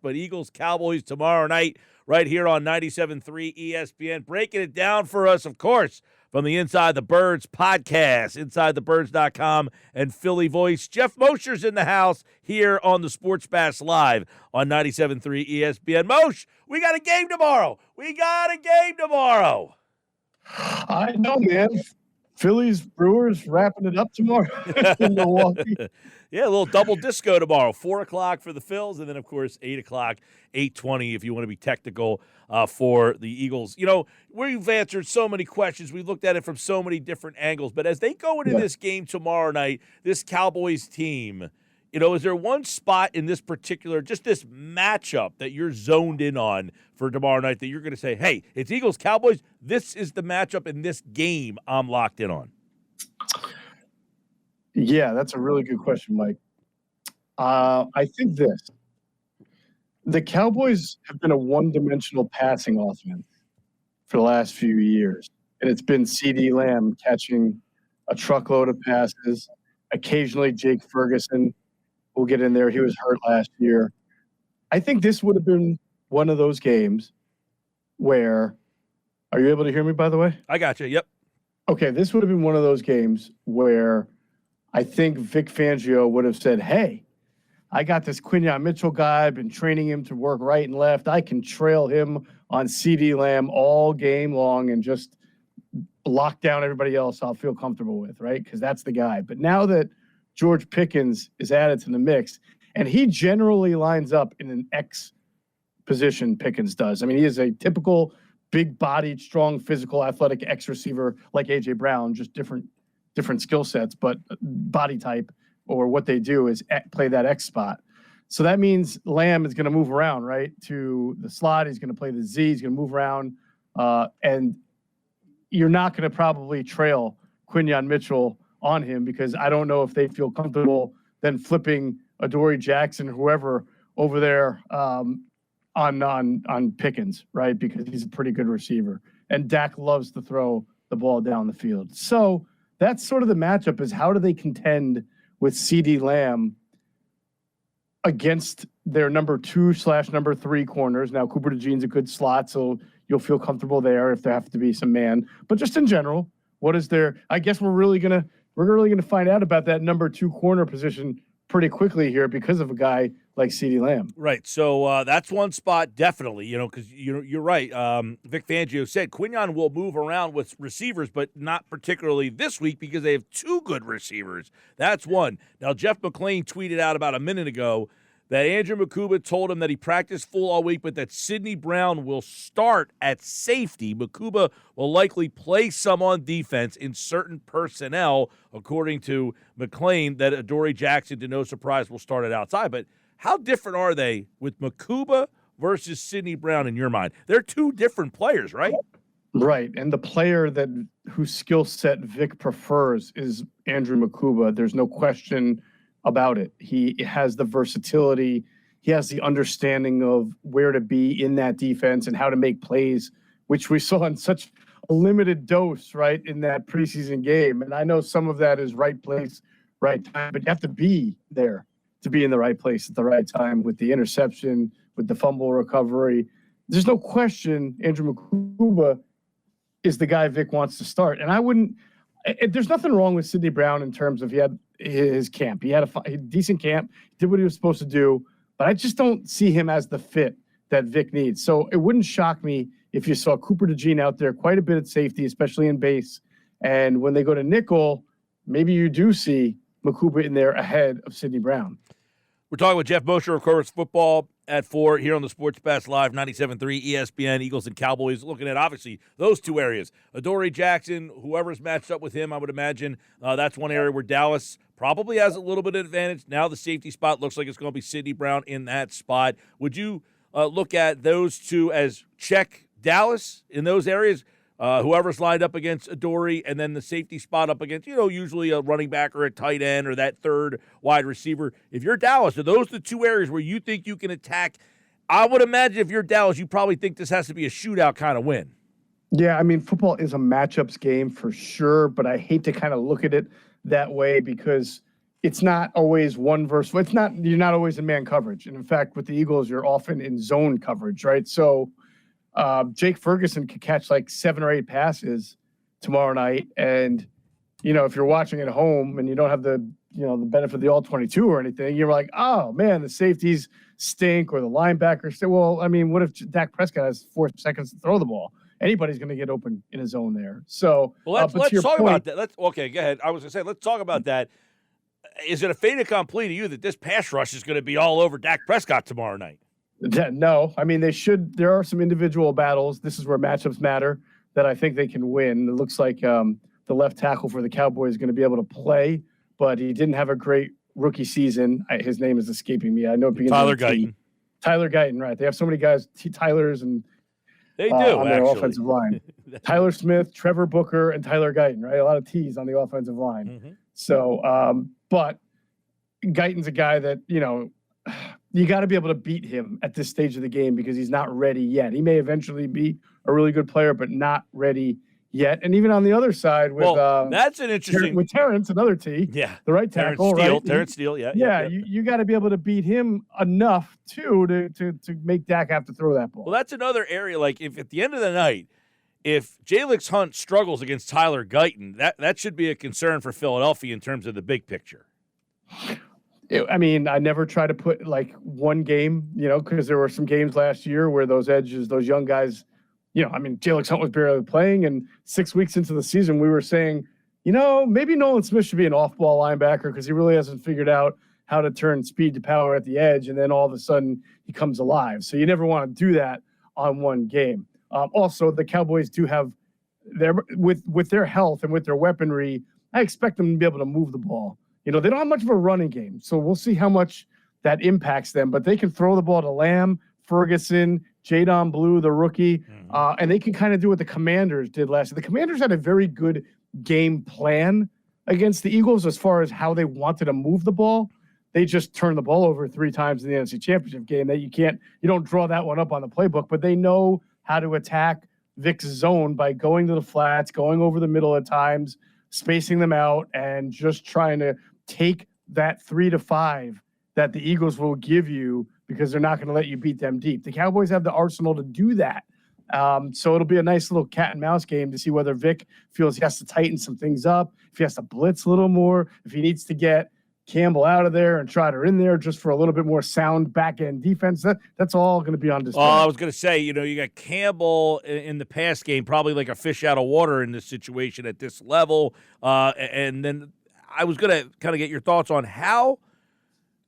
but Eagles, Cowboys tomorrow night right here on 97.3 ESPN. Breaking it down for us, of course, from the Inside the Birds podcast, InsideTheBirds.com, and Philly Voice. Geoff Mosher's in the house here on the Sports Bash Live on 97.3 ESPN. Mosh, we got a game tomorrow. I know, man. Phillies, Brewers wrapping it up tomorrow in Milwaukee. Yeah, a little double disco tomorrow. 4 o'clock for the Phils, and then, of course, 8 o'clock, 8:20 if you want to be technical for the Eagles. You know, we've answered so many questions. We looked at it from so many different angles. But as they go into this game tomorrow night, this Cowboys team, you know, is there one spot in this particular, just this matchup that you're zoned in on for tomorrow night that you're going to say, hey, it's Eagles-Cowboys, this is the matchup in this game I'm locked in on? Yeah, that's a really good question, Mike. I think the Cowboys have been a one-dimensional passing offense for the last few years, and it's been CeeDee Lamb catching a truckload of passes, occasionally Jake Ferguson. We'll get in there. He was hurt last year. I think this would have been one of those games where – are you able to hear me, by the way? I got you. Yep. Okay, this would have been one of those games where I think Vic Fangio would have said, hey, I got this Quinyon Mitchell guy. I've been training him to work right and left. I can trail him on CeeDee Lamb all game long and just lock down everybody else I'll feel comfortable with, right? Because that's the guy. But now that George Pickens is added to the mix, and he generally lines up in an X position, Pickens does. I mean, he is a typical big-bodied, strong, physical, athletic X receiver like A.J. Brown, just different skill sets, but body type or what they do is play that X spot. So that means Lamb is going to move around, right, to the slot. He's going to play the Z. He's going to move around. And you're not going to probably trail Quinyon Mitchell on him because I don't know if they feel comfortable then flipping Adoree Jackson, whoever, over there on Pickens, right, because he's a pretty good receiver. And Dak loves to throw the ball down the field. So that's sort of the matchup is how do they contend with CeeDee Lamb against their number 2/number 3 corners. Now, Cooper DeJean's a good slot, so you'll feel comfortable there if there have to be some man. But just in general, what is there? I guess we're really gonna find out about that number 2 corner position pretty quickly here because of a guy like CeeDee Lamb. Right. So that's one spot definitely, you know, because you're right. Vic Fangio said Quinyon will move around with receivers, but not particularly this week because they have 2 good receivers. That's one. Now, Jeff McClain tweeted out about a minute ago that Andrew Makuba told him that he practiced full all week, but that Sidney Brown will start at safety. Makuba will likely play some on defense in certain personnel, according to McClain, that Adoree Jackson, to no surprise, will start it outside. But how different are they with Makuba versus Sidney Brown in your mind? They're 2 different players, right? Right, and the player whose skill set Vic prefers is Andrew Makuba. There's no question about it. He has the versatility. He has the understanding of where to be in that defense and how to make plays, which we saw in such a limited dose, right, in that preseason game. And I know some of that is right place, right time, but you have to be there to be in the right place at the right time with the interception, with the fumble recovery. There's no question Andrew Makuba is the guy Vic wants to start. And there's nothing wrong with Sidney Brown in terms of he had his camp. He had a decent camp, did what he was supposed to do, but I just don't see him as the fit that Vic needs. So it wouldn't shock me if you saw Cooper DeJean out there quite a bit at safety, especially in base. And when they go to nickel, maybe you do see Makuba in there ahead of Sidney Brown. We're talking with Geoff Mosher, of course, football at 4 here on the Sports Pass Live, 97.3 ESPN, Eagles and Cowboys, looking at, obviously, those 2 areas. Adoree Jackson, whoever's matched up with him, I would imagine that's one area where Dallas probably has a little bit of advantage. Now the safety spot looks like it's going to be Sidney Brown in that spot. Would you look at those 2 as check Dallas in those areas? Whoever's lined up against Adoree, and then the safety spot up against, usually a running back or a tight end or that 3rd wide receiver. If you're Dallas, are those the 2 areas where you think you can attack? I would imagine if you're Dallas, you probably think this has to be a shootout kind of win. Yeah, I mean, football is a matchups game for sure, but I hate to kind of look at it that way because it's not always one versus. You're not always in man coverage. And in fact, with the Eagles, you're often in zone coverage, right? So Jake Ferguson could catch like 7 or 8 passes tomorrow night. And, if you're watching at home and you don't have the benefit of the all 22 or anything, you're like, oh man, the safeties stink or the linebackers stink. Well, I mean, what if Dak Prescott has 4 seconds to throw the ball? Anybody's going to get open in a zone there. So let's talk about that. Okay, go ahead. I was going to say, let's talk about that. Is it a fait accompli to you that this pass rush is going to be all over Dak Prescott tomorrow night? No. I mean, they should. There are some individual battles. This is where matchups matter that I think they can win. It looks like the left tackle for the Cowboys is going to be able to play, but he didn't have a great rookie season. His name is escaping me. I know it begins Tyler with T. Tyler Guyton, right. They have so many guys, Tylers and they do on their offensive line. Tyler Smith, Trevor Booker, and Tyler Guyton, right? A lot of T's on the offensive line. Mm-hmm. So, but Guyton's a guy that, you got to be able to beat him at this stage of the game because he's not ready yet. He may eventually be a really good player, but not ready yet. And even on the other side with that's an interesting with Terrence, another T, the right tackle, right? Terrence Steele, You got to be able to beat him enough too to make Dak have to throw that ball. Well, that's another area. Like if at the end of the night, if Jalix Hunt struggles against Tyler Guyton, that should be a concern for Philadelphia in terms of the big picture. I mean, I never try to put like one game, because there were some games last year where those edges, those young guys, Jalix Hunt was barely playing, and 6 weeks into the season, we were saying, maybe Nolan Smith should be an off-ball linebacker because he really hasn't figured out how to turn speed to power at the edge, and then all of a sudden he comes alive. So you never want to do that on one game. Also, the Cowboys do have with their health and with their weaponry, I expect them to be able to move the ball. They don't have much of a running game, so we'll see how much that impacts them. But they can throw the ball to Lamb, Ferguson, Jadon Blue, the rookie, and they can kind of do what the Commanders did last year. The Commanders had a very good game plan against the Eagles as far as how they wanted to move the ball. They just turned the ball over 3 times in the NFC Championship game. That you don't draw that one up on the playbook, but they know how to attack Vic's zone by going to the flats, going over the middle at times, spacing them out, and just trying to take that 3 to 5 that the Eagles will give you because they're not going to let you beat them deep. The Cowboys have the arsenal to do that. So it'll be a nice little cat and mouse game to see whether Vic feels he has to tighten some things up, if he has to blitz a little more, if he needs to get Campbell out of there and Trotter in there just for a little bit more sound back-end defense. That's all going to be on display. I was going to say, you got Campbell in the pass game, probably like a fish out of water in this situation at this level. And then I was going to kind of get your thoughts on how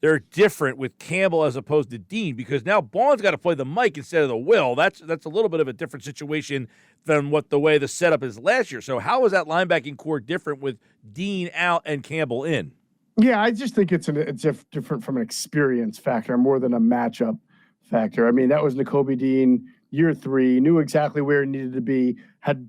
they're different with Campbell as opposed to Dean, because now Bond's got to play the Mike instead of the Will. That's a little bit of a different situation than the way the setup is last year. So how is that linebacking core different with Dean out and Campbell in? Yeah, I just think it's different from an experience factor more than a matchup factor. I mean, that was Nakobe Dean, year 3, knew exactly where he needed to be, had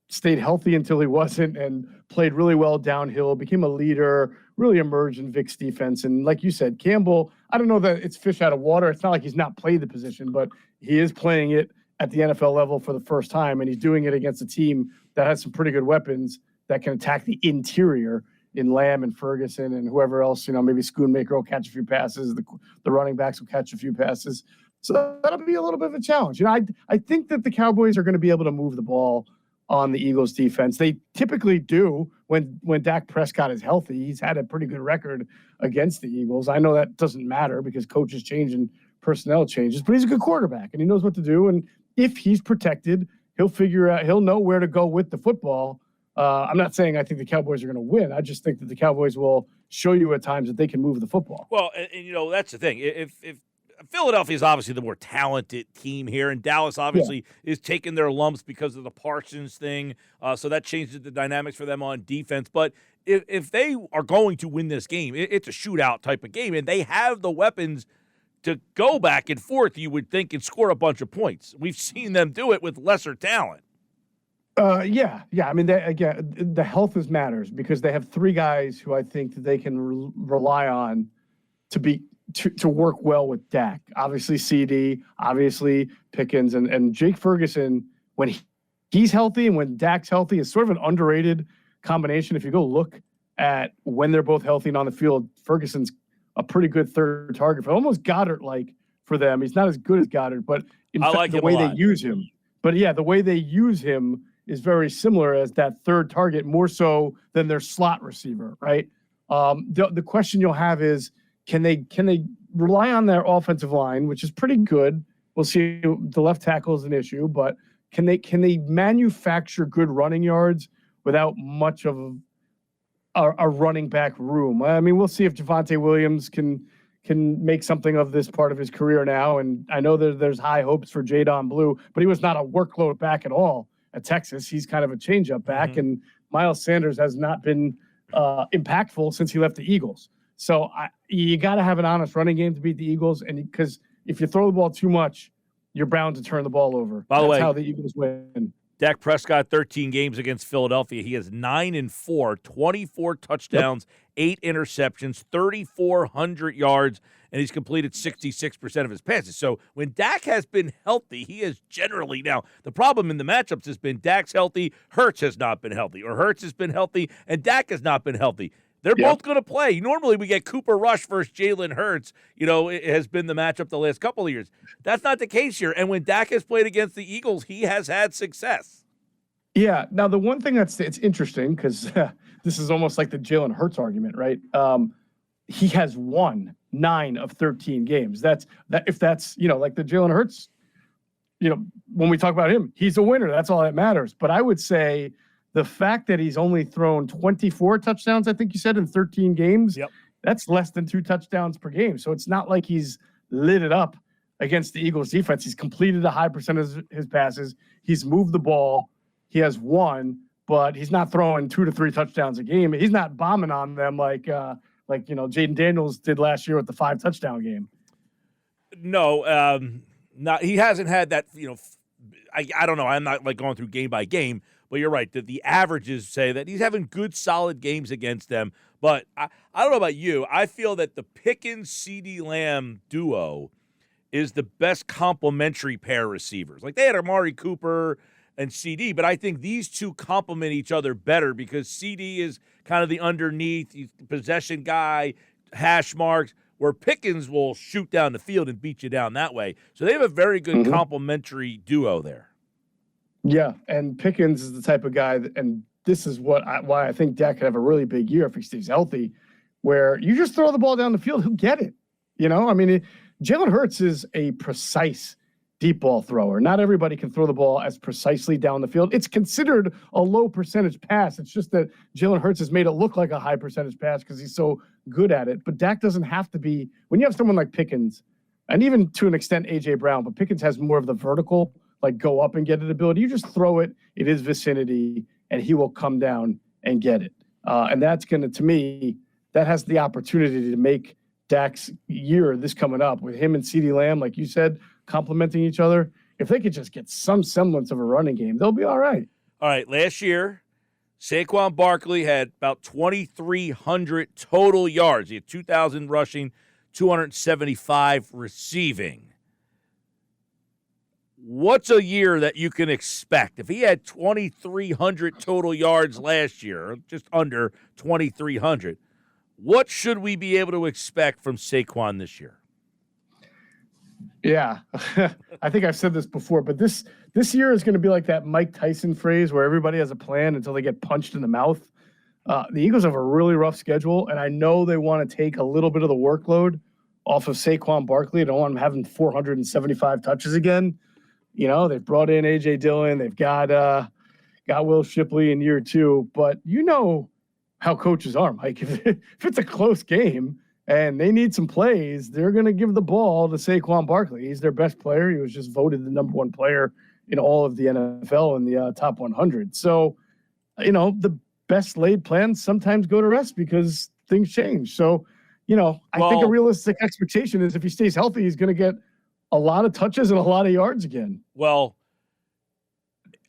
stayed healthy until he wasn't, and played really well downhill, became a leader, really emerged in Vic's defense. And like you said, Campbell, I don't know that it's fish out of water. It's not like he's not played the position, but he is playing it at the NFL level for the first time, and he's doing it against a team that has some pretty good weapons that can attack the interior in Lamb and Ferguson and whoever else, maybe Schoonmaker will catch a few passes. The running backs will catch a few passes. So that'll be a little bit of a challenge. I think that the Cowboys are going to be able to move the ball on the Eagles defense. They typically do when Dak Prescott is healthy. He's had a pretty good record against the Eagles. I know that doesn't matter because coaches change and personnel changes, but he's a good quarterback and he knows what to do. And if he's protected, he'll know where to go with the football. I'm not saying I think the Cowboys are going to win. I just think that the Cowboys will show you at times that they can move the football. Well, and that's the thing. If Philadelphia is obviously the more talented team here, and Dallas obviously is taking their lumps because of the Parsons thing, so that changes the dynamics for them on defense. But if they are going to win this game, it's a shootout type of game, and they have the weapons to go back and forth, you would think, and score a bunch of points. We've seen them do it with lesser talent. Yeah. I mean, again, the health matters because they have 3 guys who I think that they can rely on to work well with Dak. Obviously, CD, obviously Pickens, and Jake Ferguson. When he's healthy and when Dak's healthy, is sort of an underrated combination. If you go look at when they're both healthy and on the field, Ferguson's a pretty good third target. Almost Goddard-like for them. He's not as good as Goddard, but in fact, like the him way a they lot. use him. But yeah, the way they use him is very similar as that third target, more so than their slot receiver, right? The question you'll have is, can they rely on their offensive line, which is pretty good? We'll see. The left tackle is an issue, but can they manufacture good running yards without much of a running back room? I mean, we'll see if Javonte Williams can make something of this part of his career now. And I know there's high hopes for Jadon Blue, but he was not a workload back at all at Texas. He's kind of a change-up back, and Miles Sanders has not been impactful since he left the Eagles. So you got to have an honest running game to beat the Eagles, and because if you throw the ball too much, you're bound to turn the ball over. By the way, how the Eagles win. Dak Prescott, 13 games against Philadelphia. He has 9-4, 24 touchdowns, 8 interceptions, 3,400 yards, and he's completed 66% of his passes. So when Dak has been healthy, he is generally now. The problem in the matchups has been Dak's healthy, Hurts has not been healthy, or Hurts has been healthy and Dak has not been healthy. They're both going to play. Normally we get Cooper Rush versus Jalen Hurts. You know, it has been the matchup the last couple of years. That's not the case here. And when Dak has played against the Eagles, he has had success. Yeah. Now, the one thing it's interesting, because this is almost like the Jalen Hurts argument, right? He has won 9 of 13 games. If that's, like the Jalen Hurts, when we talk about him, he's a winner. That's all that matters. But I would say the fact that he's only thrown 24 touchdowns, I think you said, in 13 games, that's less than 2 touchdowns per game. So it's not like he's lit it up against the Eagles defense. He's completed a high percentage of his passes. He's moved the ball. He has won, but he's not throwing 2 to 3 touchdowns a game. He's not bombing on them like Jaden Daniels did last year with the 5 touchdown game. No, he hasn't had that. I don't know. I'm not like going through game by game. But you're right. The averages say that he's having good, solid games against them. But I don't know about you. I feel that the Pickens-CeeDee Lamb duo is the best complementary pair of receivers. Like, they had Amari Cooper and CD, but I think these two complement each other better because CD is kind of the underneath, he's the possession guy, hash marks, where Pickens will shoot down the field and beat you down that way. So they have a very good complementary duo there. Yeah, and Pickens is the type of guy, and this is why I think Dak could have a really big year if he stays healthy, where you just throw the ball down the field, he'll get it. I mean, Jalen Hurts is a precise deep ball thrower. Not everybody can throw the ball as precisely down the field. It's considered a low percentage pass. It's just that Jalen Hurts has made it look like a high percentage pass because he's so good at it. But Dak doesn't have to be. When you have someone like Pickens, and even to an extent A.J. Brown, but Pickens has more of the vertical, like go up and get it ability. You just throw it in his vicinity, and he will come down and get it. And that's going to me, that has the opportunity to make Dak's year, this coming up, with him and CeeDee Lamb, like you said, complementing each other. If they could just get some semblance of a running game, they'll be all right. All right, last year, Saquon Barkley had about 2,300 total yards. He had 2,000 rushing, 275 receiving. What's a year that you can expect? If he had 2,300 total yards last year, just under 2,300, what should we be able to expect from Saquon this year? Yeah, I think I've said this before, but this year is going to be like that Mike Tyson phrase where everybody has a plan until they get punched in the mouth. The Eagles have a really rough schedule, and I know they want to take a little bit of the workload off of Saquon Barkley. I don't want him having 475 touches again. They've brought in A.J. Dillon. They've got Will Shipley in year 2. But how coaches are, Mike. If it's a close game and they need some plays, they're going to give the ball to Saquon Barkley. He's their best player. He was just voted the number 1 player in all of the NFL in the top 100. So, the best laid plans sometimes go to rest because things change. So, I think a realistic expectation is if he stays healthy, he's going to get a lot of touches and a lot of yards again. Well,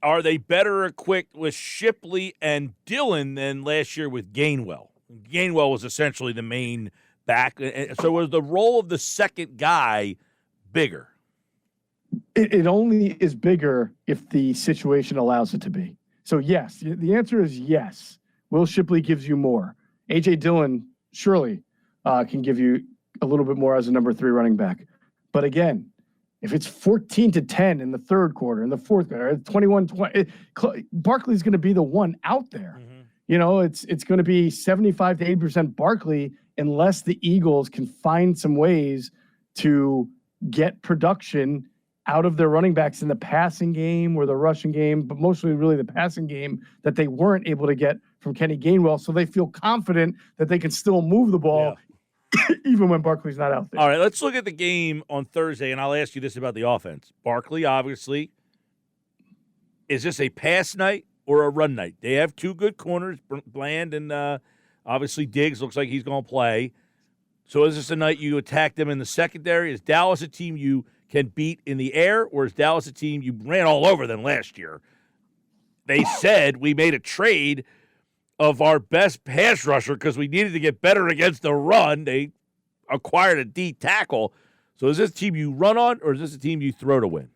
are they better equipped with Shipley and Dillon than last year with Gainwell? Gainwell was essentially the main back. So was the role of the second guy bigger? It only is bigger if the situation allows it to be. So, yes, the answer is yes. Will Shipley gives you more. A.J. Dillon surely can give you a little bit more as a number 3 running back. But again, if it's 14-10 in the third quarter, in the fourth quarter, 21-20, Barkley's going to be the one out there. Mm-hmm. You know, it's going to be 75 to 80% Barkley unless the Eagles can find some ways to get production out of their running backs in the passing game or the rushing game, but mostly really the passing game that they weren't able to get from Kenny Gainwell. So they feel confident that they can still move the ball even when Barkley's not out there. All right, let's look at the game on Thursday, and I'll ask you this about the offense. Barkley, obviously, is this a pass night or a run night? They have 2 good corners, Bland and obviously Diggs looks like he's going to play. So is this a night you attack them in the secondary? Is Dallas a team you can beat in the air, or is Dallas a team you ran all over them last year? They said we made a trade of our best pass rusher because we needed to get better against the run. They acquired a D tackle. So is this a team you run on, or is this a team you throw to win?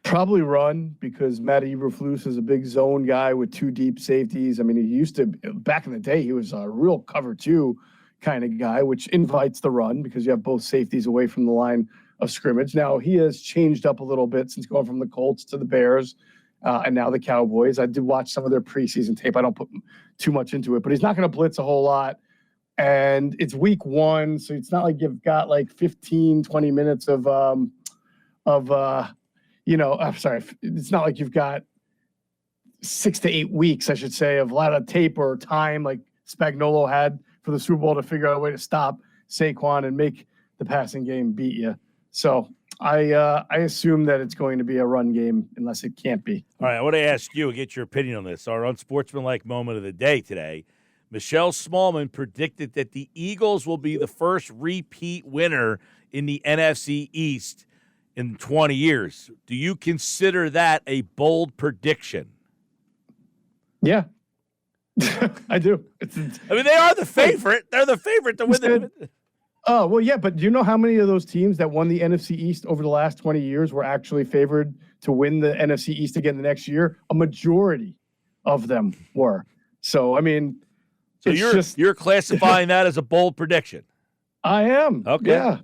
Probably run, because Matt Eberflus is a big zone guy with 2 deep safeties. I mean, he used to, back in the day, he was a real cover 2 kind of guy, which invites the run because you have both safeties away from the line of scrimmage. Now, he has changed up a little bit since going from the Colts to the Bears and now the Cowboys. I did watch some of their preseason tape. I don't put too much into it, but he's not going to blitz a whole lot. And it's week 1, so it's not like you've got like 15, 20 minutes of I'm sorry, it's not like you've got 6 to 8 weeks, I should say, of a lot of tape or time like Spagnuolo had for the Super Bowl to figure out a way to stop Saquon and make the passing game beat you. So I assume that it's going to be a run game unless it can't be. All right, I want to ask you, get your opinion on this. Our unsportsmanlike moment of the day today. Michelle Smallman predicted that the Eagles will be the first repeat winner in the NFC East in 20 years. Do you consider that a bold prediction? Yeah. I do. I mean, they are the favorite. They're the favorite to win the. Oh, well, yeah, but do you know how many of those teams that won the NFC East over the last 20 years were actually favored to win the NFC East again the next year? A majority of them were. So, I mean, so you're classifying that as a bold prediction. I am. Okay. Yeah.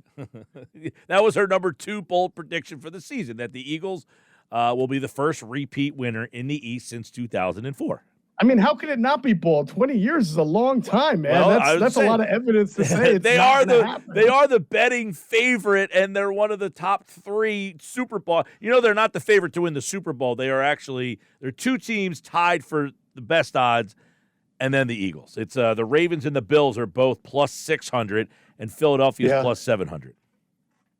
That was her number 2 bold prediction for the season, that the Eagles will be the first repeat winner in the East since 2004. I mean, how can it not be bold? 20 years is a long time, man. Well, that's a lot of evidence to say they are the betting favorite, and they're one of the top 3 Super Bowl. You know, they're not the favorite to win the Super Bowl. They are actually, they're 2 teams tied for the best odds, and then the Eagles. It's the Ravens and the Bills are both plus 600, and Philadelphia's plus 700.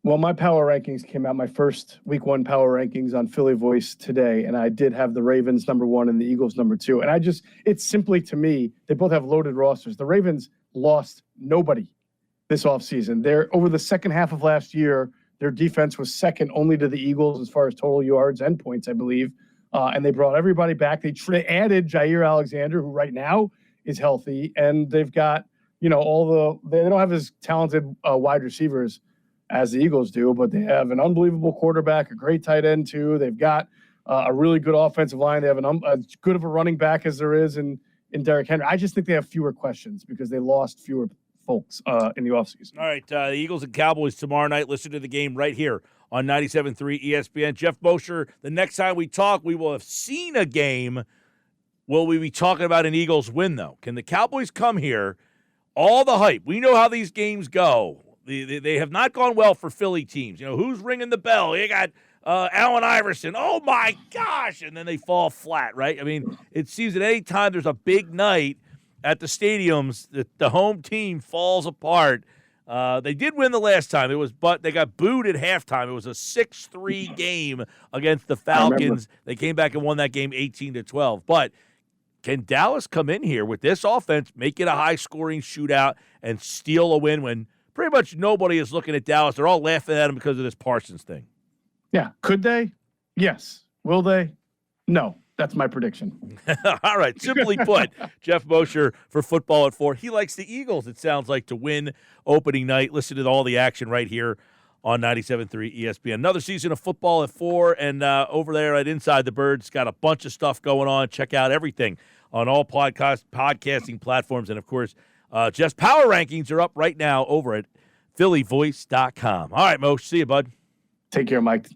Well, my power rankings came out, my first week 1 power rankings on Philly Voice today, and I did have the Ravens number 1 and the Eagles number 2. And it's simply, to me, they both have loaded rosters. The Ravens lost nobody this offseason. Over the second half of last year, their defense was second only to the Eagles as far as total yards and points, I believe. And they brought everybody back. They added Jair Alexander, who right now is healthy, and they've got, they don't have as talented wide receivers as the Eagles do, but they have an unbelievable quarterback, a great tight end too. They've got a really good offensive line. They have as good of a running back as there is in Derrick Henry. I just think they have fewer questions because they lost fewer folks in the offseason. All right, the Eagles and Cowboys tomorrow night. Listen to the game right here on 97.3 ESPN. Geoff Mosher, the next time we talk, we will have seen a game. Will we be talking about an Eagles win, though? Can the Cowboys come here, all the hype? We know how these games go. They have not gone well for Philly teams. You know, who's ringing the bell? You got Allen Iverson. Oh, my gosh. And then they fall flat, right? I mean, it seems that any time there's a big night at the stadiums, the home team falls apart. They did win the last time. But they got booed at halftime. It was a 6-3 game against the Falcons. They came back and won that game 18-12. But can Dallas come in here with this offense, make it a high-scoring shootout, and steal a win when pretty much nobody is looking at Dallas? They're all laughing at him because of this Parsons thing. Yeah. Could they? Yes. Will they? No. That's my prediction. All right. Simply put, Geoff Mosher for Football at 4. He likes the Eagles, it sounds like, to win opening night. Listen to all the action right here on 97.3 ESPN. Another season of Football at 4, and over there at Inside the Birds, got a bunch of stuff going on. Check out everything on all podcasting platforms, and, of course, Jeff's power rankings are up right now over at phillyvoice.com. All right, Mo. See you, bud. Take care, Mike.